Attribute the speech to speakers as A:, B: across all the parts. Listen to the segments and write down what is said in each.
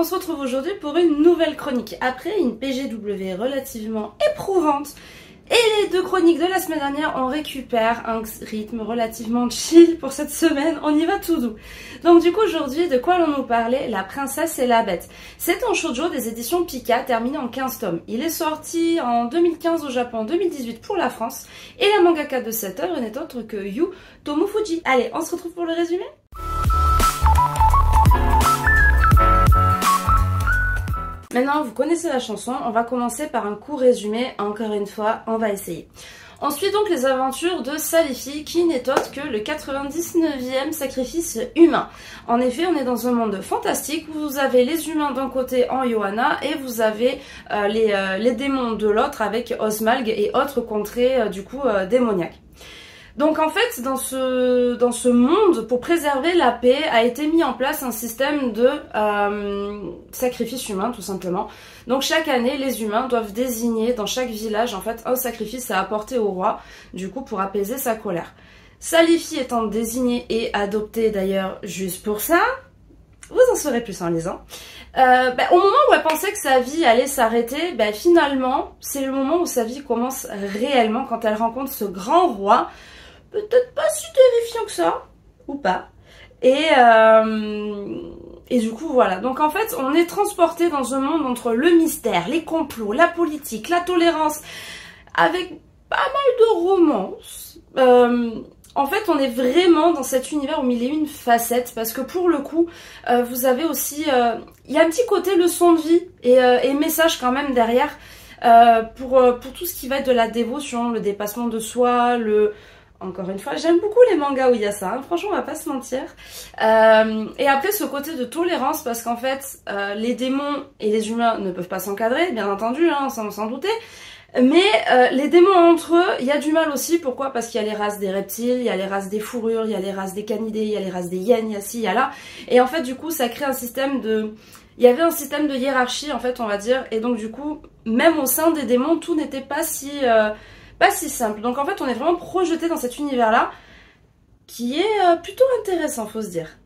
A: on se retrouve aujourd'hui pour une nouvelle chronique. Après une PGW relativement éprouvante et les deux chroniques de la semaine dernière, on récupère un rythme relativement chill pour cette semaine, on y va tout doux. Donc du coup aujourd'hui, de quoi allons-nous parler? La princesse et la bête. C'est un shoujo des éditions Pika, terminé en 15 tomes. Il est sorti en 2015 au Japon, en 2018 pour la France, et la mangaka de cette œuvre n'est autre que Yu Tomofuji. Allez, on se retrouve pour le résumé? Maintenant, vous connaissez la chanson, on va commencer par un court résumé, encore une fois, on va essayer. On suit donc les aventures de Salifi, qui n'est autre que le 99e sacrifice humain. En effet, on est dans un monde fantastique où vous avez les humains d'un côté en Yohana et vous avez les démons de l'autre avec Osmalg et autres contrées démoniaques. Donc en fait, dans ce monde, pour préserver la paix, a été mis en place un système de sacrifice humain, tout simplement. Donc chaque année, les humains doivent désigner dans chaque village, en fait, un sacrifice à apporter au roi, du coup, pour apaiser sa colère. Salifi étant désigné et adopté d'ailleurs juste pour ça, vous en saurez plus en lisant. Au moment où elle pensait que sa vie allait s'arrêter, finalement, c'est le moment où sa vie commence réellement, quand elle rencontre ce grand roi, peut-être pas si terrifiant que ça, ou pas. Et du coup, voilà. Donc en fait, on est transporté dans un monde entre le mystère, les complots, la politique, la tolérance, avec pas mal de romance. En fait, on est vraiment dans cet univers au mille et une facettes, parce que pour le coup, vous avez aussi... Il y a un petit côté leçon de vie et message quand même derrière, pour tout ce qui va être de la dévotion, le dépassement de soi, Encore une fois, j'aime beaucoup les mangas où il y a ça, hein. Franchement, on va pas se mentir. Et après, ce côté de tolérance, parce qu'en fait, les démons et les humains ne peuvent pas s'encadrer, bien entendu, hein, sans douter. Mais les démons entre eux, il y a du mal aussi. Pourquoi? Parce qu'il y a les races des reptiles, il y a les races des fourrures, il y a les races des canidés, il y a les races des hyènes, il y a ci, il y a là. Et en fait, du coup, ça crée un système de... Il y avait un système de hiérarchie, en fait, on va dire. Et donc, du coup, même au sein des démons, tout n'était pas si simple. Donc en fait on est vraiment projeté dans cet univers là qui est plutôt intéressant, faut se dire.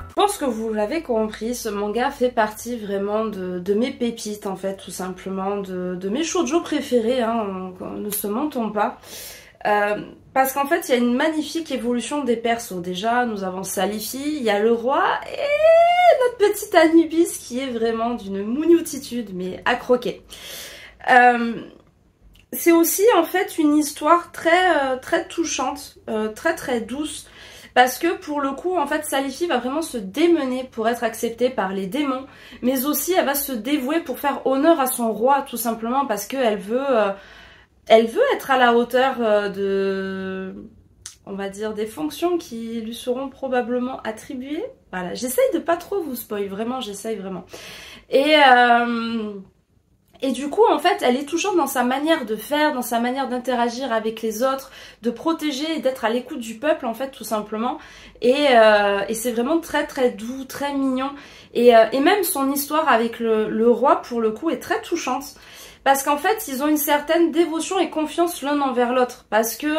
A: Je pense que vous l'avez compris, ce manga fait partie vraiment de mes pépites en fait, tout simplement, de mes shoujo préférés, hein, ne se mentons pas. Parce qu'en fait il y a une magnifique évolution des persos. Déjà nous avons Salifi, il y a le roi et notre petite Anubis qui est vraiment d'une mougnoutitude mais à croquer. C'est aussi en fait une histoire très touchante, très douce, parce que pour le coup en fait Salifi va vraiment se démener pour être acceptée par les démons, mais aussi elle va se dévouer pour faire honneur à son roi, tout simplement parce qu'elle veut être à la hauteur on va dire, des fonctions qui lui seront probablement attribuées. Voilà, j'essaye de pas trop vous spoil, vraiment, j'essaye vraiment. Et du coup, en fait, elle est touchante dans sa manière de faire, dans sa manière d'interagir avec les autres, de protéger et d'être à l'écoute du peuple, en fait, tout simplement. Et c'est vraiment très doux, très mignon. Et même son histoire avec le roi, pour le coup, est très touchante. Parce qu'en fait, ils ont une certaine dévotion et confiance l'un envers l'autre. Parce que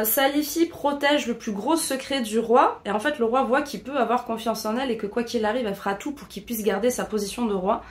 A: Salifi protège le plus gros secret du roi. Et en fait, le roi voit qu'il peut avoir confiance en elle et que quoi qu'il arrive, elle fera tout pour qu'il puisse garder sa position de roi.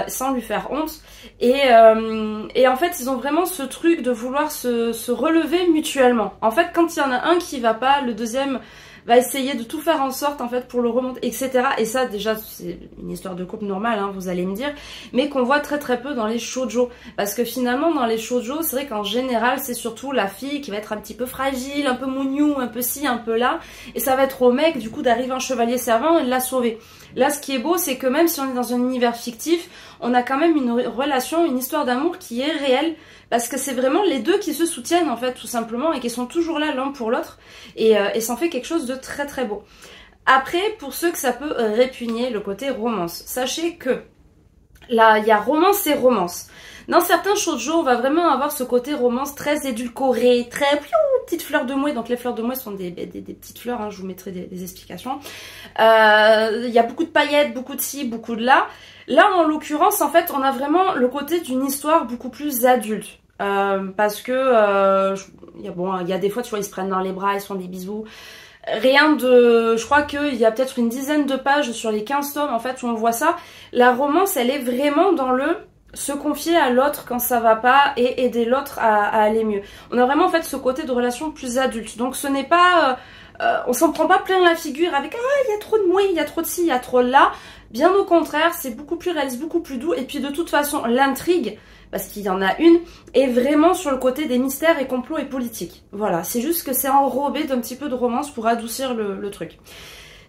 A: Sans lui faire honte. Et en fait, ils ont vraiment ce truc de vouloir se relever mutuellement. En fait, quand il y en a un qui va pas, le deuxième va essayer de tout faire en sorte en fait pour le remonter, etc. Et ça déjà c'est une histoire de couple normale, hein, vous allez me dire, mais qu'on voit très peu dans les shoujo, parce que finalement dans les shoujo c'est vrai qu'en général c'est surtout la fille qui va être un petit peu fragile, un peu mougnou, un peu ci, un peu là, et ça va être au mec du coup d'arriver un chevalier servant et de la sauver. Là ce qui est beau c'est que même si on est dans un univers fictif, on a quand même une relation, une histoire d'amour qui est réelle, parce que c'est vraiment les deux qui se soutiennent en fait tout simplement et qui sont toujours là l'un pour l'autre, et ça en fait quelque chose de très beau. Après, pour ceux que ça peut répugner, le côté romance, sachez que là il y a romance et romance. Dans certains shoujo, on va vraiment avoir ce côté romance très édulcoré, très petites fleurs de mouet. Donc les fleurs de mouet sont des petites fleurs, hein, je vous mettrai des explications. Il y a beaucoup de paillettes, beaucoup de ci, beaucoup de là. Là, en l'occurrence, en fait, on a vraiment le côté d'une histoire beaucoup plus adulte. Parce que, il y a des fois, tu vois, ils se prennent dans les bras, ils se font des bisous. Rien de... Je crois qu'il y a peut-être une dizaine de pages sur les 15 tomes en fait où on voit ça. La romance elle est vraiment dans le se confier à l'autre quand ça va pas et aider l'autre à aller mieux. On a vraiment en fait ce côté de relation plus adulte. Donc ce n'est pas... on s'en prend pas plein la figure avec ah il y a trop de moi, il y a trop de ci, il y a trop de là. Bien au contraire, c'est beaucoup plus réaliste, beaucoup plus doux. Et puis de toute façon, l'intrigue, parce qu'il y en a une, est vraiment sur le côté des mystères et complots et politiques. Voilà, c'est juste que c'est enrobé d'un petit peu de romance pour adoucir le truc.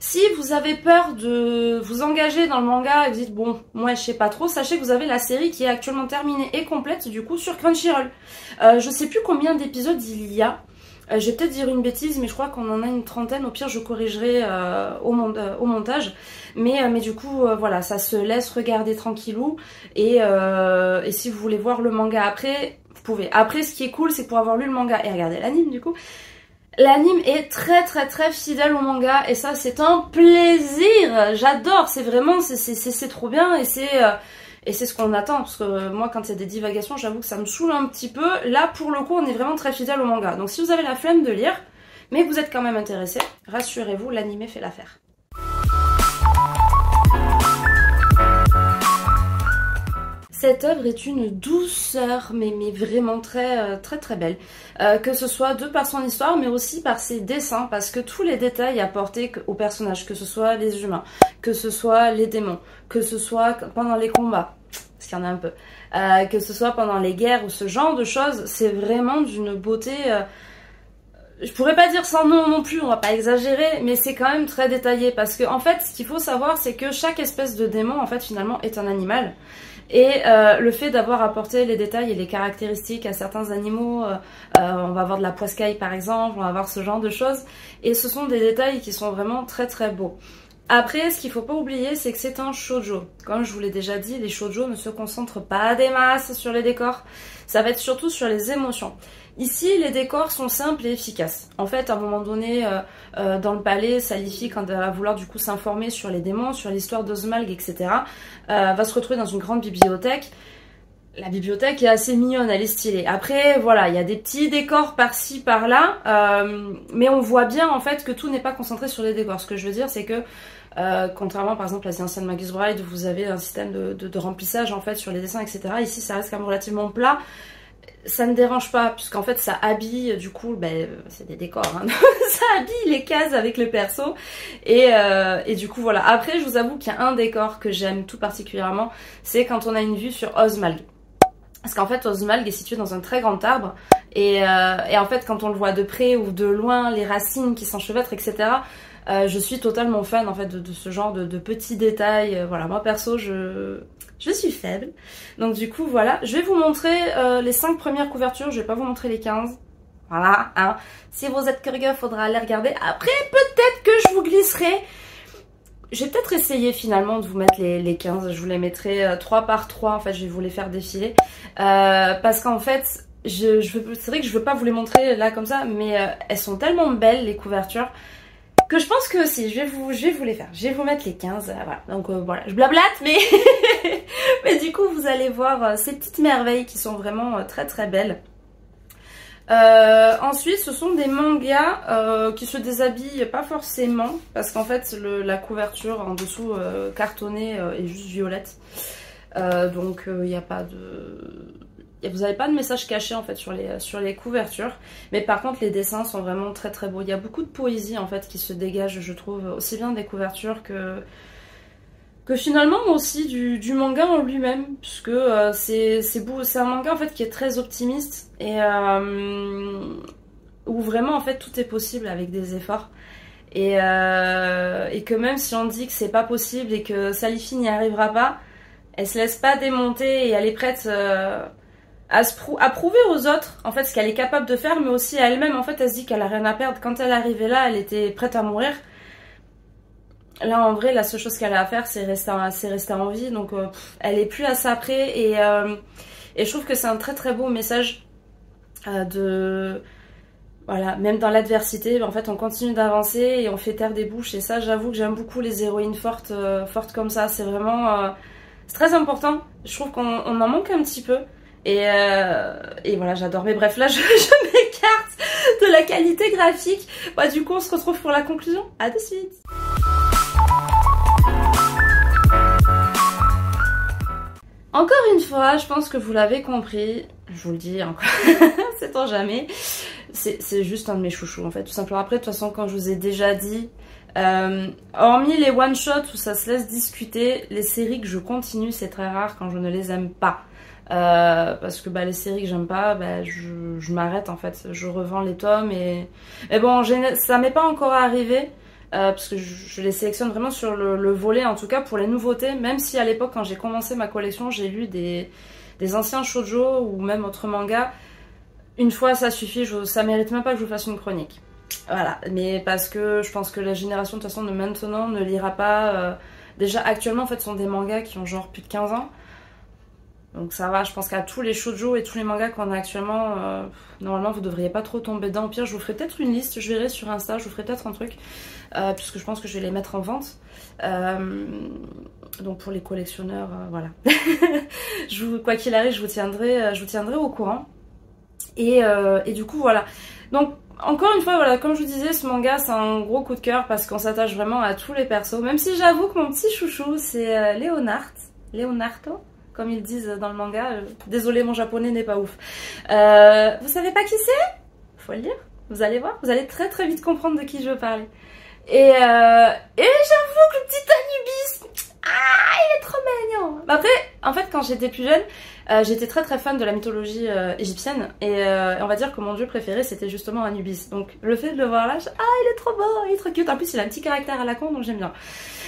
A: Si vous avez peur de vous engager dans le manga et vous dites bon, moi je sais pas trop, sachez que vous avez la série qui est actuellement terminée et complète du coup sur Crunchyroll. Je sais plus combien d'épisodes il y a. Je vais peut-être dire une bêtise, mais je crois qu'on en a une trentaine. Au pire, je corrigerai au montage. Mais du coup, voilà, ça se laisse regarder tranquillou. Et si vous voulez voir le manga après, vous pouvez. Après, ce qui est cool, c'est pour avoir lu le manga et regarder l'anime, du coup. L'anime est très très très fidèle au manga. Et ça, c'est un plaisir. J'adore. C'est vraiment, c'est trop bien. Et c'est ce qu'on attend, parce que moi quand il y a des divagations, j'avoue que ça me saoule un petit peu. Là pour le coup on est vraiment très fidèle au manga. Donc si vous avez la flemme de lire, mais que vous êtes quand même intéressé, rassurez-vous, l'anime fait l'affaire. Cette œuvre est une douceur, mais vraiment très très belle. Que ce soit par son histoire, mais aussi par ses dessins, parce que tous les détails apportés aux personnages, que ce soit les humains, que ce soit les démons, que ce soit pendant les combats, parce qu'il y en a un peu, que ce soit pendant les guerres ou ce genre de choses, c'est vraiment d'une beauté... je pourrais pas dire sans nom non plus, on va pas exagérer, mais c'est quand même très détaillé, parce que en fait, ce qu'il faut savoir, c'est que chaque espèce de démon, en fait, finalement, est un animal. Et le fait d'avoir apporté les détails et les caractéristiques à certains animaux, on va avoir de la poiscaille par exemple, on va avoir ce genre de choses, et ce sont des détails qui sont vraiment très très beaux. Après, ce qu'il faut pas oublier, c'est que c'est un shoujo. Comme je vous l'ai déjà dit, les shoujo ne se concentrent pas des masses sur les décors, ça va être surtout sur les émotions. Ici, les décors sont simples et efficaces. En fait, à un moment donné, dans le palais, Salifi, quand elle va vouloir du coup s'informer sur les démons, sur l'histoire d'Ozmalg, etc., va se retrouver dans une grande bibliothèque. La bibliothèque est assez mignonne, elle est stylée. Après, voilà, il y a des petits décors par-ci, par-là, mais on voit bien en fait que tout n'est pas concentré sur les décors. Ce que je veux dire, c'est que contrairement par exemple à The Ancient Magus Bride, vous avez un système de remplissage en fait sur les dessins, etc. Ici, ça reste quand même relativement plat. Ça ne dérange pas, puisqu'en fait ça habille, du coup, ben, c'est des décors, hein, ça habille les cases avec les persos, et du coup voilà. Après, je vous avoue qu'il y a un décor que j'aime tout particulièrement, c'est quand on a une vue sur Ozmalg. Parce qu'en fait, Ozmalg est situé dans un très grand arbre, et en fait, quand on le voit de près ou de loin, les racines qui s'enchevêtrent, etc., je suis totalement fan en fait de ce genre de petits détails. Voilà, moi perso, je suis faible. Donc du coup, voilà. Je vais vous montrer les 5 premières couvertures. Je vais pas vous montrer les 15. Voilà, hein. Si vous êtes curieux, il faudra aller regarder. Après, peut-être que je vous glisserai. Je vais peut-être essayer finalement de vous mettre les 15. Je vous les mettrai 3 par 3. En fait, je vais vous les faire défiler. Parce qu'en fait, c'est vrai que je veux pas vous les montrer là comme ça. Mais elles sont tellement belles, les couvertures, que je pense que si, je vais vous les faire. Je vais vous mettre les 15, voilà. Donc voilà, je blablate, mais mais du coup, vous allez voir ces petites merveilles qui sont vraiment très très belles. Ensuite, ce sont des mangas qui se déshabillent pas forcément, parce qu'en fait, la couverture en dessous cartonnée est juste violette. Donc, il n'y a pas de... Vous n'avez pas de message caché en fait sur les couvertures, mais par contre les dessins sont vraiment très très beaux. Il y a beaucoup de poésie en fait qui se dégage, je trouve, aussi bien des couvertures que finalement aussi du manga en lui-même, puisque c'est beau, c'est un manga en fait qui est très optimiste et où vraiment en fait tout est possible avec des efforts. Et que même si on dit que c'est pas possible et que Salifi n'y arrivera pas, elle se laisse pas démonter et elle est prête à prouver aux autres en fait ce qu'elle est capable de faire, mais aussi à elle-même en fait elle se dit qu'elle a rien à perdre. Quand elle est arrivée là, elle était prête à mourir. Là en vrai la seule chose qu'elle a à faire c'est rester en vie, donc elle est plus à ça après, et je trouve que c'est un très très beau message de... Voilà, même dans l'adversité, en fait on continue d'avancer et on fait taire des bouches, et ça j'avoue que j'aime beaucoup les héroïnes fortes comme ça, c'est vraiment... c'est très important, je trouve qu'on en manque un petit peu. Et voilà, j'adore. Mais bref, là je m'écarte de la qualité graphique. Bah du coup on se retrouve pour la conclusion. À de suite. Encore une fois, je pense que vous l'avez compris, je vous le dis encore, sait-on jamais, c'est juste un de mes chouchous en fait, tout simplement. Après, de toute façon, quand je vous ai déjà dit, hormis les one-shots où ça se laisse discuter, les séries que je continue, c'est très rare quand je ne les aime pas. Parce que bah, les séries que j'aime pas, bah, je m'arrête en fait, je revends les tomes et bon, ça m'est pas encore arrivé. Parce que je les sélectionne vraiment sur le volet, en tout cas pour les nouveautés, même si à l'époque quand j'ai commencé ma collection j'ai lu des anciens shoujo ou même autres mangas, une fois ça suffit, ça mérite même pas que je vous fasse une chronique. Voilà, mais parce que je pense que la génération de toute façon de maintenant ne lira pas, déjà actuellement en fait ce sont des mangas qui ont genre plus de 15 ans. Donc ça va, je pense qu'à tous les shoujo et tous les mangas qu'on a actuellement, normalement vous devriez pas trop tomber dedans. Au pire, je vous ferai peut-être une liste, je verrai sur Insta, je vous ferai peut-être un truc, puisque je pense que je vais les mettre en vente. Donc pour les collectionneurs, voilà. Quoi qu'il arrive, je vous tiendrai au courant. Et du coup, voilà. Donc encore une fois, voilà, comme je vous disais, ce manga c'est un gros coup de cœur parce qu'on s'attache vraiment à tous les persos. Même si j'avoue que mon petit chouchou c'est Leonardo, comme ils disent dans le manga. Désolé, mon japonais n'est pas ouf. Vous savez pas qui c'est? Faut le dire. Vous allez voir, vous allez très très vite comprendre de qui je veux parler. Et j'avoue que le petit Anubis, il est trop mignon. Bah après, en fait, quand j'étais plus jeune, j'étais très très fan de la mythologie égyptienne et on va dire que mon dieu préféré c'était justement Anubis. Donc le fait de le voir là, il est trop beau, il est trop cute. En plus, il a un petit caractère à la con, donc j'aime bien.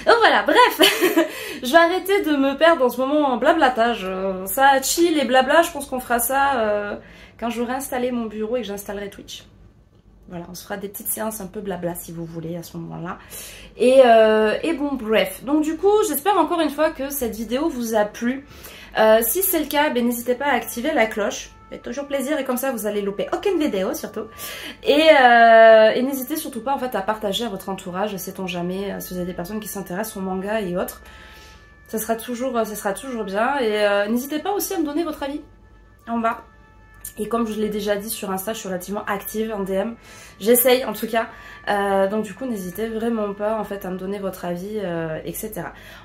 A: Donc voilà, bref, je vais arrêter de me perdre en ce moment en blablatage. Ça, chill et blabla, je pense qu'on fera ça quand j'aurai installé mon bureau et que j'installerai Twitch. Voilà, on se fera des petites séances un peu blabla si vous voulez à ce moment-là. Et bon, bref. Donc du coup, j'espère encore une fois que cette vidéo vous a plu. Si c'est le cas, n'hésitez pas à activer la cloche. Ça fait toujours plaisir et comme ça vous allez louper aucune vidéo surtout. Et n'hésitez surtout pas en fait à partager à votre entourage, sait-on jamais, si vous avez des personnes qui s'intéressent au manga et autres. Ça sera toujours bien. Et n'hésitez pas aussi à me donner votre avis en bas. Et comme je l'ai déjà dit sur Insta, je suis relativement active en DM. J'essaye en tout cas. Donc du coup, n'hésitez vraiment pas en fait à me donner votre avis, etc.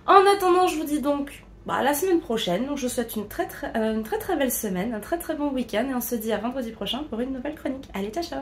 A: En attendant, je vous dis donc à la semaine prochaine. Donc je vous souhaite une très très belle semaine, un très très bon week-end. Et on se dit à vendredi prochain pour une nouvelle chronique. Allez, ciao ciao!